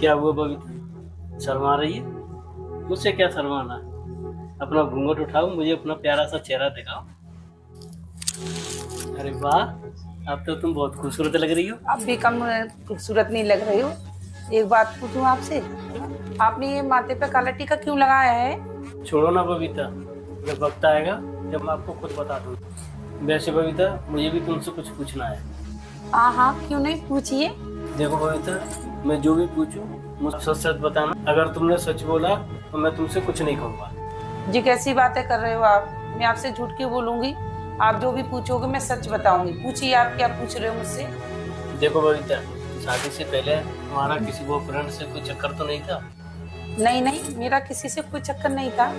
क्या हुआ बबीता, शर्मा रही है? मुझसे क्या शर्माना है? अपना घूंघट उठाओ, मुझे अपना प्यारा सा चेहरा दिखाओ। अरे वाह, अब तो तुम बहुत खूबसूरत लग रही हो। अब भी कम खूबसूरत नहीं लग रही हो। एक बात पूछूं आपसे, आपने ये माथे पे काला टीका क्यों लगाया है? छोड़ो ना बबीता, जब वक्त आएगा जब मैं आपको खुद बता दूंगा। वैसे बबीता, मुझे भी तुमसे कुछ पूछना है। हाँ हाँ, क्यों नहीं, पूछिए। देखो बबीता, मैं जो भी पूछूं मुझे सच सच बताना। अगर तुमने सच बोला तो मैं तुमसे कुछ नहीं कहूँगा। जी कैसी बातें कर रहे हो आप? मैं आपसे झूठ क्यों बोलूंगी? आप जो भी पूछोगे मैं सच बताऊंगी। पूछिए, आप क्या पूछ रहे हो मुझसे? देखो बबीता, शादी से पहले तुम्हारा किसी बॉयफ्रेंड से कोई चक्कर तो नहीं था? नहीं नहीं, मेरा किसी से कोई चक्कर नहीं था।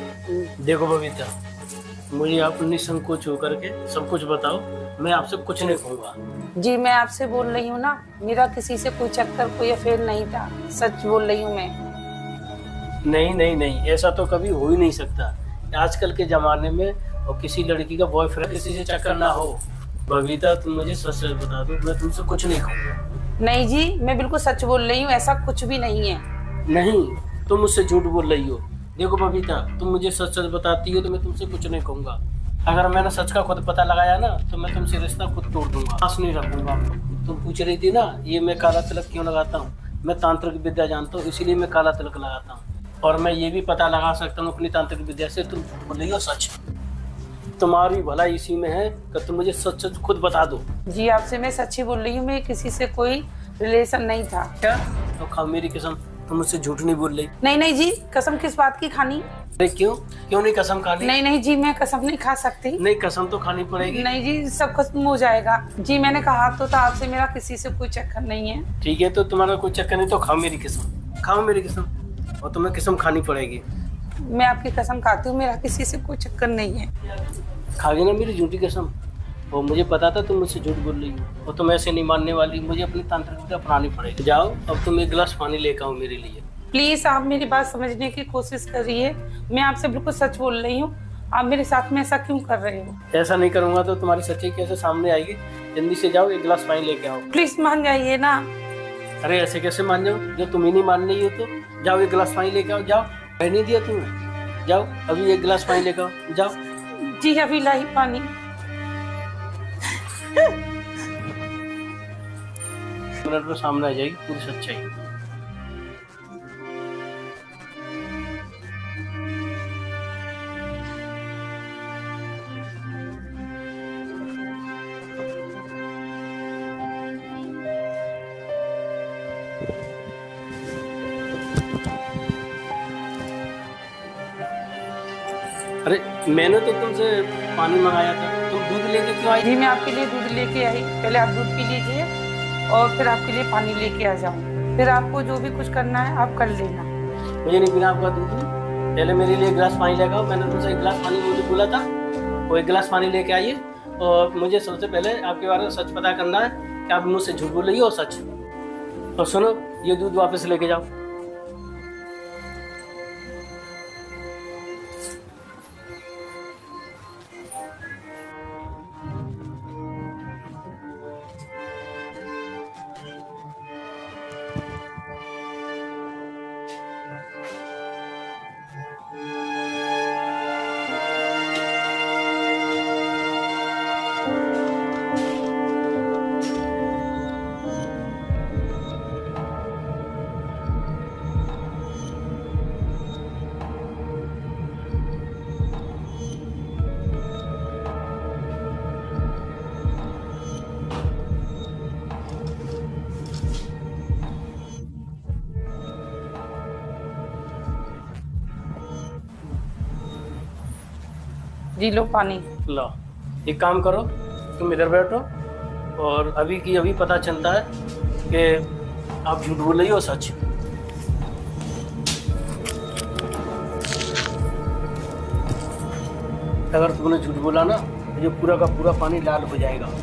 देखो बबीता, मुझे आप निसंकोच होकर के सब कुछ बताओ, मैं आपसे कुछ नहीं कहूँगा। जी मैं आपसे बोल रही हूँ ना, मेरा किसी से कोई चक्कर, कोई अफेयर नहीं था। सच बोल रही हूँ मैं। नहीं नहीं नहीं, ऐसा तो कभी हो ही नहीं सकता। आजकल के जमाने में और किसी लड़की का बॉयफ्रेंड किसी से चक्कर ना हो। बबीता, तुम मुझे सच सच बता दो, मैं तुमसे कुछ नहीं कहूँगा। नहीं जी, मैं बिल्कुल सच बोल रही हूँ, ऐसा कुछ भी नहीं है। नहीं, तुम मुझसे झूठ बोल रही हो। देखो बबीता, तुम मुझे सच सच बताती हो तो मैं तुमसे कुछ नहीं कहूँगा। अगर मैंने सच का खुद पता लगाया ना तो मैं तुमसे रिश्ता खुद तोड़ दूंगा, सांस नहीं रखूंगा। तुम पूछ रही थी ना ये मैं काला तिलक क्यों लगाता हूँ? मैं तांत्रिक विद्या जानता हूँ, इसीलिए मैं काला तिलक लगाता हूँ। और मैं ये भी पता लगा सकता हूँ अपनी तांत्रिक विद्या से। तुम झूठ बोल रही हो सच। तुम्हारी भलाई इसी में है कि तुम मुझे सच सच खुद बता दो। जी आपसे मैं सच्ची बोल रही हूँ, मैं किसी से कोई रिलेशन नहीं था। क्या? तो खाओ मेरी कसम, तुम मुझसे झूठ नहीं बोल रही। नहीं नहीं जी, कसम किस बात की खानी? अरे क्यों क्यों नहीं कसम खानी? नहीं नहीं जी, मैं कसम नहीं खा सकती। नहीं, कसम तो खानी पड़ेगी। नहीं जी, सब खत्म हो जाएगा। जी मैंने कहा तो था आपसे, मेरा किसी से कोई चक्कर नहीं है। ठीक है, तो तुम्हारा कोई चक्कर नहीं तो खाओ मेरी कसम, खाओ मेरी कसम, और तुम्हें कसम खानी पड़ेगी। मैं आपकी कसम खाती हूँ, मेरा किसी से कोई चक्कर नहीं है। खाओगे ना मेरी झूठी कसम? और मुझे पता था तुम मुझसे झूठ बोल रही हो, और तुम ऐसे नहीं मानने वाली। मुझे अपनी तांत्रिक विद्या अपनानी पड़ेगी। जाओ, अब तुम एक गिलास पानी लेकर आओ मेरे लिए। प्लीज आप मेरी बात समझने की कोशिश करिए, मैं आपसे बिल्कुल सच बोल रही हूँ। आप मेरे साथ में ऐसा क्यों कर रहे हो? ऐसा नहीं करूंगा तो तुम्हारी सच्चाई कैसे सामने आएगी? जल्दी से जाओ, एक गिलास पानी लेके आओ। प्लीज मान जाइए ना। अरे ऐसे कैसे मान जाओ, जब तुम ही नहीं मान रही हो तो? जाओ, एक गिलास पानी लेके आओ, जाओ। कह नहीं दिया तुम्हें? जाओ, अभी एक गिलास पानी लेके आओ, जाओ। जी अभी लाई पानी। मिनट में सामने आ जाएगी पूरी सच्चाई। अरे मैंने तो तुमसे पानी मंगाया था, तुम दूध लेके क्यों आई? जी मैं आपके लिए दूध लेके आई, पहले आप दूध पी लीजिए और फिर आपके लिए पानी लेके आ जाऊँ। फिर आपको जो भी कुछ करना है आप कर लेना। मुझे नहीं पीना आपका दूध। पहले मेरे लिए एक गिलास पानी लेकर आओ। मैंने तुमसे एक गिलास पानी मुझे बोला था, वो एक गिलास पानी लेके आइए। और मुझे सबसे पहले आपके बारे में सच पता करना है कि आप मुझसे झूठ बोल रही हो और सच। और सुनो, ये दूध वापस लेके जाओ। जी लो पानी। लो, एक काम करो, तुम इधर बैठो और अभी की अभी पता चलता है कि आप झूठ बोल रही हो सच। अगर तुमने झूठ बोला ना तो ये पूरा का पूरा पानी लाल हो जाएगा।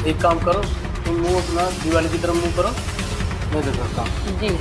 एक काम करो, तुम मुँह अपना दीवार की तरफ मुँह करो, मैं इधर करता हूँ। जी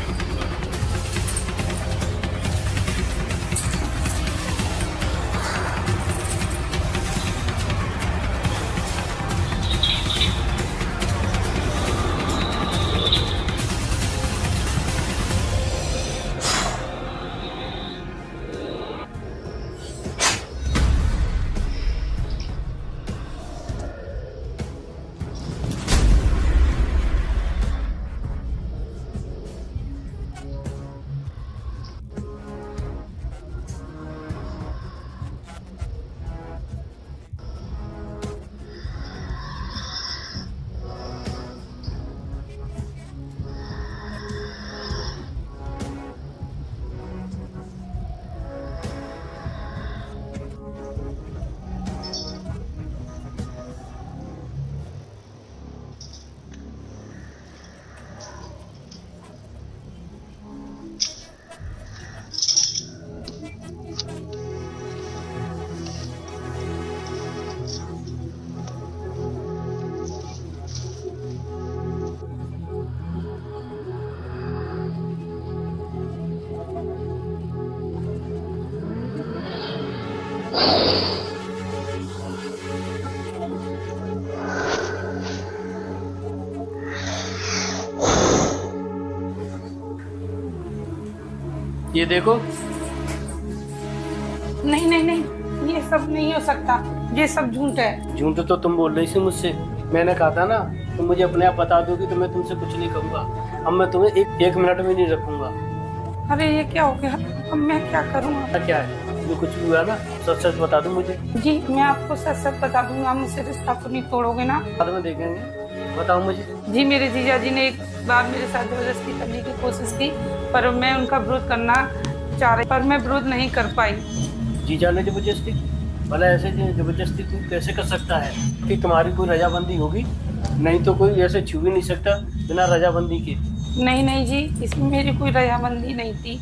ये देखो, नहीं नहीं नहीं, ये सब नहीं हो सकता, ये सब झूठ है। झूठ तो तुम बोल रही थी मुझसे। मैंने कहा था ना, तुम मुझे अपने आप बता दोगी तो मैं तुमसे कुछ नहीं कहूँगा। अब मैं तुम्हें एक मिनट भी नहीं रखूँगा। अरे ये क्या हो गया, अब मैं क्या करूँगा? क्या है, जो कुछ भी हुआ ना सच सच बता दो मुझे। जी मैं आपको सच सच बता दूंगा, आप मुझसे रिश्ता तो नहीं तोड़ोगे ना? बाद में देखेंगे, बताओ मुझे। जी मेरे जीजा जी ने एक बार मेरे साथ जबरदस्ती करने की कोशिश की, पर मैं उनका विरोध करना चाह रही, पर मैं विरोध नहीं कर पाई। जीजा ने जबरदस्ती? भला ऐसे जबरदस्ती कोई कैसे कर सकता है? कि तुम्हारी कोई रजाबंदी होगी, नहीं तो कोई ऐसे छू भी नहीं सकता बिना रजाबंदी के। नहीं नहीं जी, इसमें मेरी कोई रजामंदी नहीं थी।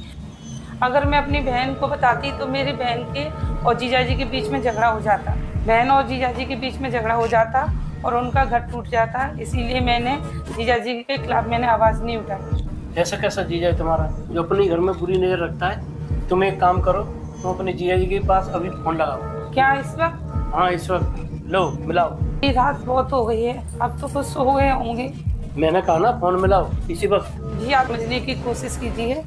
अगर मैं अपनी बहन को बताती तो मेरी बहन के और जीजा जी के बीच में झगड़ा हो जाता, बहन और जीजा जी के बीच में झगड़ा हो जाता और उनका घर टूट जाता। इसीलिए मैंने जीजा जी के खिलाफ मैंने आवाज़ नहीं उठाई। ऐसा कैसा जीजा है तुम्हारा जो अपने घर में बुरी नजर रखता है? तुम एक काम करो, तुम अपने जीजा जी के पास अभी फोन लगाओ। क्या इस वक्त? हाँ इस वक्त लो, मिलाओ। ये रात बहुत हो गई है, अब तो कुछ सो गए होंगे। मैंने कहा ना फोन मिलाओ इसी वक्त। जी आप समझने की कोशिश कीजिए,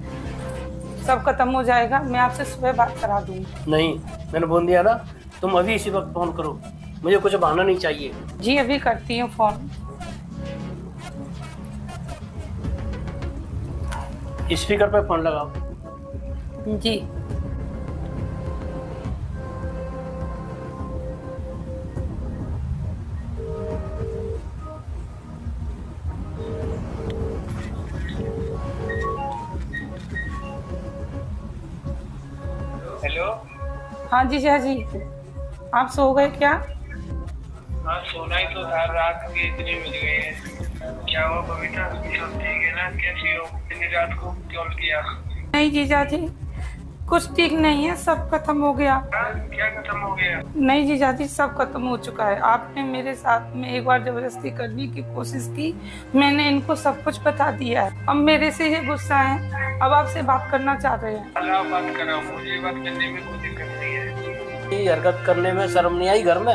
सब खत्म हो जाएगा, मैं आपसे सुबह बात करा दूंगी। नहीं, मैंने बोल दिया ना, तुम अभी इसी वक्त फोन करो, मुझे कुछ बहाना नहीं चाहिए। जी अभी करती हूँ फोन। स्पीकर पे फोन लगाओ। जी हेलो। हाँ जीजा जी, आप सो गए क्या? हाँ सोना ही तो था, रात के इतने बज गए हैं। क्या हुआ बबीता, सब ठीक है ना? कैसी हो? इतनी रात को कॉल किया? नहीं जीजा जी, कुछ ठीक नहीं है, सब खत्म हो गया। क्या खत्म हो गया? नहीं जीजा जी, सब खत्म हो चुका है। आपने मेरे साथ में एक बार जबरदस्ती करने की कोशिश की, मैंने इनको सब कुछ बता दिया है। अब मेरे से ये गुस्सा है, अब आपसे बात करना चाह रहे हैं। अल्लाह बात कराओ, मुझे बात करने में कोई दिक्कत नहीं है। ये हरकत करने में शर्म नहीं आई घर में?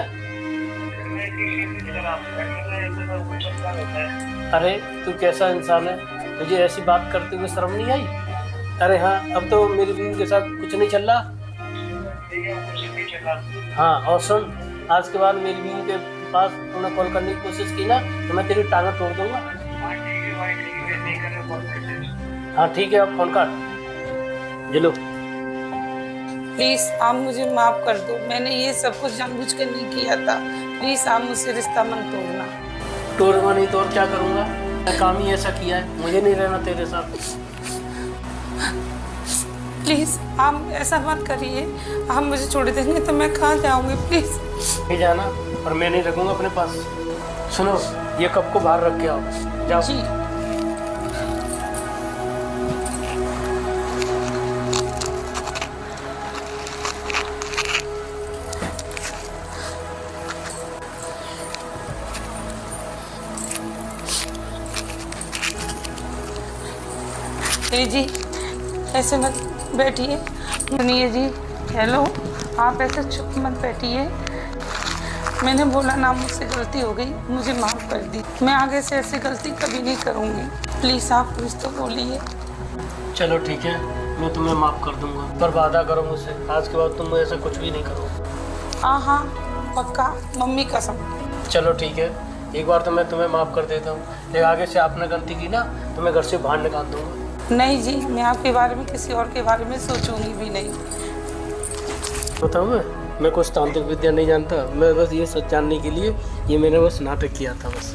अरे तू कैसा इंसान है, तुझे ऐसी बात करते हुए शर्म नहीं आई? अरे हाँ, अब तो मेरी बीवी के साथ कुछ नहीं चल रहा। हाँ और सुन, आज के बाद मेरी बीवी के पास तूने कॉल करने की कोशिश की ना तो मैं तेरी टांगें तोड़ दूंगा। हाँ ठीक है, अब फोन काट। चलो प्लीज आप मुझे माफ कर दो, मैंने ये सब कुछ जानबूझ कर नहीं किया था। प्लीज आप मुझसे रिश्ता मत तोड़ना। तोड़ूंगा नहीं तो और क्या करूँगा? मैं काम ही ऐसा किया है, मुझे नहीं रहना तेरे साथ। प्लीज आप ऐसा मत करिए, आप मुझे छोड़ देंगे तो मैं कहाँ जाऊंगी? प्लीज नहीं जाना, और मैं नहीं रखूँगा अपने पास। सुनो, ये कप को बाहर रख के आओ, जाओ। जी ए जी ऐसे मत बैठिए। सुनिए जी, हेलो, आप ऐसे चुप मत बैठिए। मैंने बोला ना, मुझसे गलती हो गई, मुझे माफ़ कर दी। मैं आगे से ऐसी गलती कभी नहीं करूँगी। प्लीज़ आप कुछ तो बोलिए। चलो ठीक है, मैं तुम्हें माफ़ कर दूंगा, पर वादा करो मुझसे आज के बाद तुम ऐसा कुछ भी नहीं करो। हाँ हाँ पक्का, मम्मी कसम। चलो ठीक है, एक बार तो मैं तुम्हें माफ़ कर देता हूँ, लेकिन आगे से आपने गलती की ना तो मैं घर से बाहर निकाल दूंगा। नहीं जी, मैं आपके बारे में किसी और के बारे में सोचूंगी भी नहीं। बताऊँ मैं कुछ तांत्रिक विद्या नहीं जानता, मैं बस ये सच जानने के लिए ये मैंने बस नाटक किया था बस।